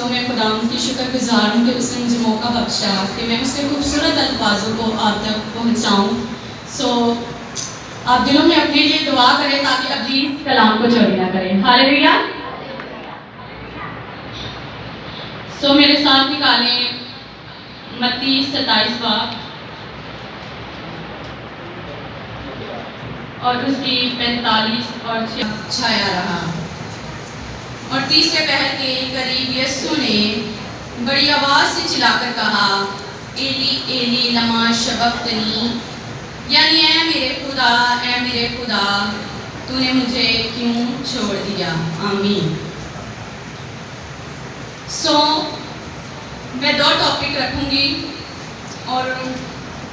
میں خدا کی شکر گزار ہوں کہ اس نے مجھے موقع بخشا کہ میں اس کے خوبصورت الفاظوں کو آپ تک پہنچاؤں. آپ دلوں میں اپنے لیے دعا کریں تاکہ ابلیس کلام کو چوری نہ کریں. ہاللیلویا. میرے ساتھ نکالیں متی 27 باب اور اس کی 45 اور چھایا رہا. اور تیسرے پہر کے قریب یسوع نے بڑی آواز سے چلا کر کہا، ایلی ایلی لما شبقتنی، یعنی اے میرے خدا تو نے مجھے کیوں چھوڑ دیا. آمین. میں 2 ٹاپک رکھوں گی اور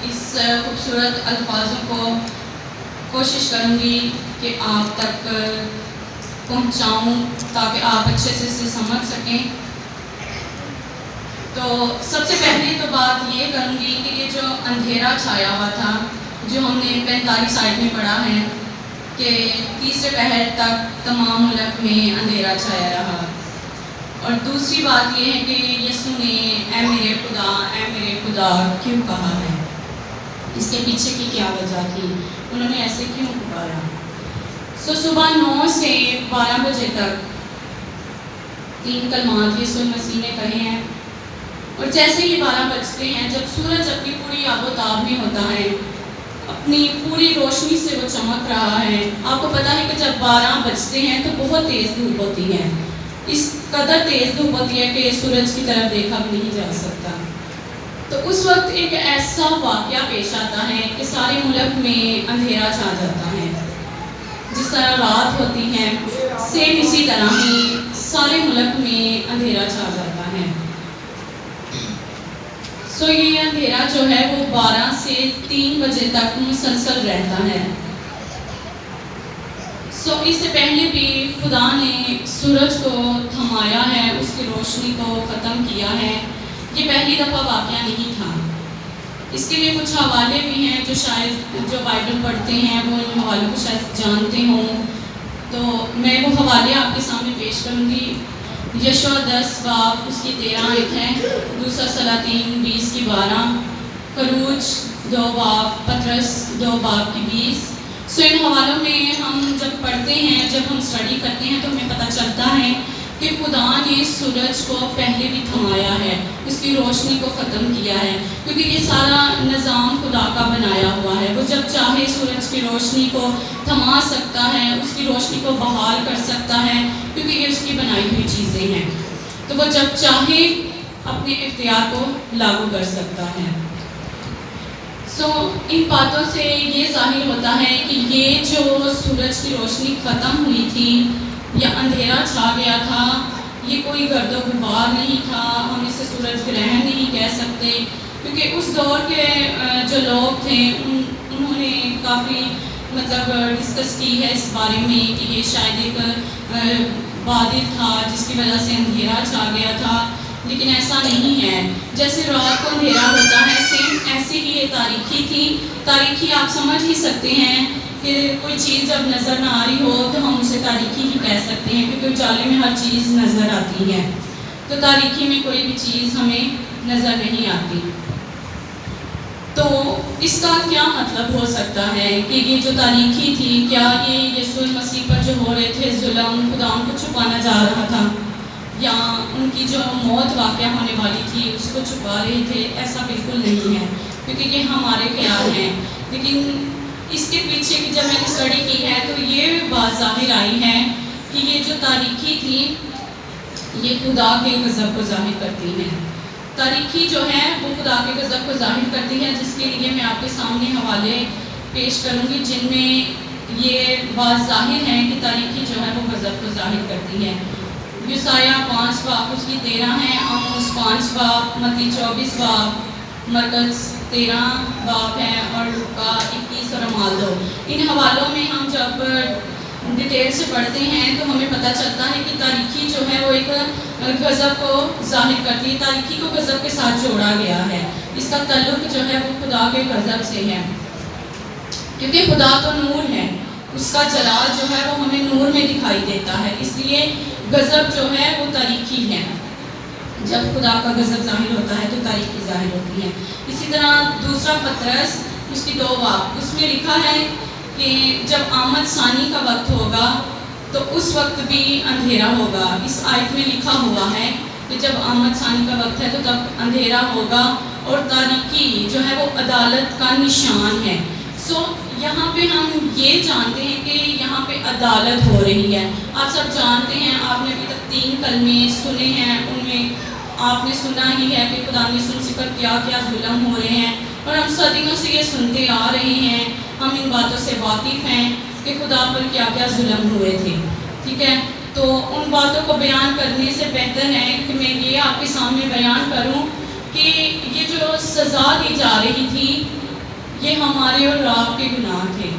اس خوبصورت الفاظوں کو کوشش کروں گی کہ آپ تک پہنچاؤں تاکہ آپ اچھے سے اسے سمجھ سکیں. تو سب سے پہلی تو بات یہ کروں گی کہ یہ جو اندھیرا چھایا ہوا تھا، جو ہم نے 45 آیت میں پڑھا ہے کہ تیسرے پہر تک تمام ملک میں اندھیرا چھایا رہا. اور دوسری بات یہ ہے کہ یسوع نے اے میرے خدا کیوں کہا ہے، اس کے پیچھے کی کیا وجہ تھی، انہوں نے ایسے کیوں پکارا. صبح 9 سے 12 بجے تک 3 کلمات یسوع مسیح نے کہے ہیں. اور جیسے ہی 12 بجتے ہیں، جب سورج اپنی پوری آب و تاب میں ہوتا ہے، اپنی پوری روشنی سے وہ چمک رہا ہے. آپ کو پتا ہے کہ جب 12 بجتے ہیں تو بہت تیز دھوپ ہوتی ہے، اس قدر تیز دھوپ ہوتی ہے کہ سورج کی طرف دیکھا بھی نہیں جا سکتا. تو اس وقت ایک ایسا واقعہ پیش آتا ہے کہ سارے ملک میں اندھیرا چھا جاتا ہے. جس طرح رات ہوتی ہے سیم اسی طرح ہی سارے ملک میں اندھیرا چھا جاتا ہے. یہ اندھیرا جو ہے وہ 12 سے 3 بجے تک مسلسل رہتا ہے. اس سے پہلے بھی خدا نے سورج کو تھمایا ہے، اس کی روشنی کو ختم کیا ہے. یہ پہلی دفعہ واقعہ نہیں تھا. اس کے لیے کچھ حوالے بھی ہیں جو شاید جو بائبل پڑھتے ہیں وہ ان حوالوں کو شاید جانتے ہوں. تو میں وہ حوالے آپ کے سامنے پیش کروں گی. یشوع 10 باب اس کی 13 آیت ہے، دوسرا سلاطین 20 کی 12، خروج 2 باب، پطرس 2 باب کی 20. ان حوالوں میں ہم جب پڑھتے ہیں، جب ہم اسٹڈی کرتے ہیں تو ہمیں پتہ چلتا ہے کہ خدا نے سورج کو پہلے بھی تھمایا ہے، اس کی روشنی کو ختم کیا ہے، کیونکہ یہ سارا نظام خدا کا بنایا ہوا ہے. وہ جب چاہے سورج کی روشنی کو تھما سکتا ہے، اس کی روشنی کو بحال کر سکتا ہے، کیونکہ یہ اس کی بنائی ہوئی چیزیں ہیں. تو وہ جب چاہے اپنے اختیار کو لاگو کر سکتا ہے. ان باتوں سے یہ ظاہر ہوتا ہے کہ یہ جو سورج کی روشنی ختم ہوئی تھی یا اندھیرا چھا گیا تھا، یہ کوئی گرد و غبار نہیں تھا. ہم اسے سورج گرہن نہیں کہہ سکتے، کیونکہ اس دور کے جو لوگ تھے انہوں نے کافی ڈسکس کی ہے اس بارے میں کہ یہ شاید ایک بادل تھا جس کی وجہ سے اندھیرا چھا گیا تھا. لیکن ایسا نہیں ہے. جیسے رات کو اندھیرا ہوتا ہے، سیم ایسی ہی یہ تاریکی تھی. تاریکی آپ سمجھ ہی سکتے ہیں کہ کوئی چیز جب نظر نہ آ رہی ہو تو ہم اسے تاریکی ہی کہہ سکتے ہیں، کیونکہ اجالے میں ہر چیز نظر آتی ہے. تو تاریکی میں کوئی بھی چیز ہمیں نظر نہیں آتی. تو اس کا کیا مطلب ہو سکتا ہے کہ یہ جو تاریکی تھی، کیا یہ یسوع مسیح پر جو ہو رہے تھے ظلم، خدا ان کو چھپانا جا رہا تھا، یا ان کی جو موت واقع ہونے والی تھی اس کو چھپا رہے تھے؟ ایسا بالکل نہیں ہے، کیونکہ یہ ہمارے خیال ہیں. لیکن اس کے پیچھے کی جب میں نے اسٹڈی کی ہے تو یہ بات ظاہر آئی ہے کہ یہ جو تاریکی تھی یہ خدا کے غضب کو ظاہر کرتی ہے. تاریکی جو ہے وہ خدا کے غضب کو ظاہر کرتی ہے، جس کے لیے میں آپ کے سامنے حوالے پیش کروں گی جن میں یہ بات ظاہر ہے کہ تاریکی جو ہے وہ غضب کو ظاہر کرتی ہے. یسایہ 5 باب اس کی 13 ہے، آموس 5 باب، متی 24 باب، مرکز 13 باب ہے، اور لوکا 21 اور اعمال 2. ان حوالوں میں ہم جب ڈیٹیل سے پڑھتے ہیں تو ہمیں پتہ چلتا ہے کہ تاریکی جو ہے وہ ایک غضب کو ظاہر کرتی ہے. تاریکی کو غضب کے ساتھ جوڑا گیا ہے. اس کا تعلق جو ہے وہ خدا کے غضب سے ہے، کیونکہ خدا تو نور ہے، اس کا جلال جو ہے وہ ہمیں نور میں دکھائی دیتا ہے. اس لیے غضب جو ہے وہ تاریکی ہے، جب خدا کا غضب ظاہر ہوتا ہے تو تاریکی ظاہر ہوتی ہے۔ اسی طرح دوسرا پطرس اس کی 2 باب، اس میں لکھا ہے کہ جب آمد ثانی کا وقت ہوگا تو اس وقت بھی اندھیرا ہوگا۔ اس آیت میں لکھا ہوا ہے کہ جب آمد ثانی کا وقت ہے تو تب اندھیرا ہوگا، اور تاریکی جو ہے وہ عدالت کا نشان ہے۔ یہاں پہ ہم یہ جانتے ہیں کہ یہاں پہ عدالت ہو رہی ہے۔ آپ سب جانتے ہیں، آپ نے ابھی تک 3 کلمے سنے ہیں، ان میں آپ نے سنا ہی ہے کہ خدا نے یسوع مسیح پر کیا کیا ظلم ہو رہے ہیں، اور ہم صدیوں سے یہ سنتے آ رہے ہیں، ہم ان باتوں سے واقف ہیں کہ خدا پر کیا کیا ظلم ہوئے تھے، ٹھیک ہے۔ تو ان باتوں کو بیان کرنے سے بہتر ہے کہ میں یہ آپ کے سامنے بیان کروں کہ یہ جو سزا دی جا رہی تھی یہ ہمارے اور آپ کے گناہ تھے،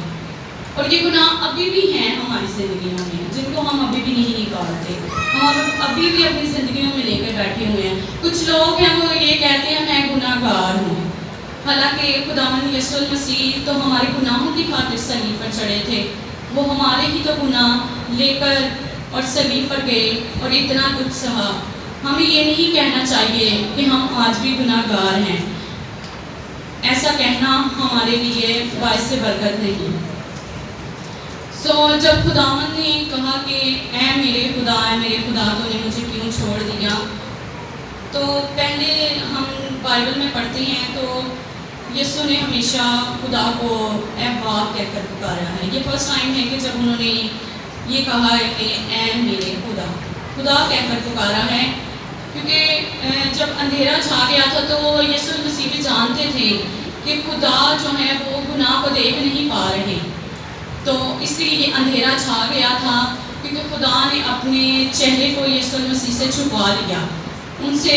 اور یہ گناہ ابھی بھی ہیں ہماری زندگیوں میں، جن کو ہم ابھی بھی نہیں نکالتے، ہم ابھی بھی اپنی زندگیوں میں لے کر بیٹھے ہوئے ہیں۔ کچھ لوگ ہیں وہ یہ کہتے ہیں میں گناہ گار ہوں، حالانکہ خداوند یسوع مسیح تو ہمارے گناہوں کی خاطر صلیب پر چڑھے تھے، وہ ہمارے ہی تو گناہ لے کر اور صلیب پر گئے اور اتنا دکھ سہا۔ ہمیں یہ نہیں کہنا چاہیے کہ ہم آج بھی گناہ گار ہیں، ایسا کہنا ہمارے لیے باعث برکت نہیں۔ جب خداوند نے کہا کہ اے میرے خدا تو نے مجھے کیوں چھوڑ دیا، تو پہلے ہم بائبل میں پڑھتے ہیں تو یسوع نے ہمیشہ خدا کو اے باپ کہہ کر پکارا ہے۔ یہ فرسٹ ٹائم ہے کہ جب انہوں نے یہ کہا ہے کہ اے میرے خدا کہہ کر پکارا ہے، کیونکہ جب اندھیرا چھا گیا تھا تو یسوع مسیح بھی جانتے تھے کہ خدا جو ہے وہ گناہ کو دیکھ نہیں پا رہے، تو اس لیے یہ اندھیرا چھا گیا تھا، کیونکہ خدا نے اپنے چہرے کو یسوع مسیح سے چھپا لیا، ان سے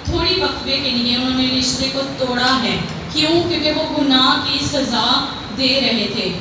تھوڑی وقفے کے لیے انہوں نے رشتے کو توڑا ہے۔ کیوں؟ کیونکہ وہ گناہ کی سزا دے رہے تھے۔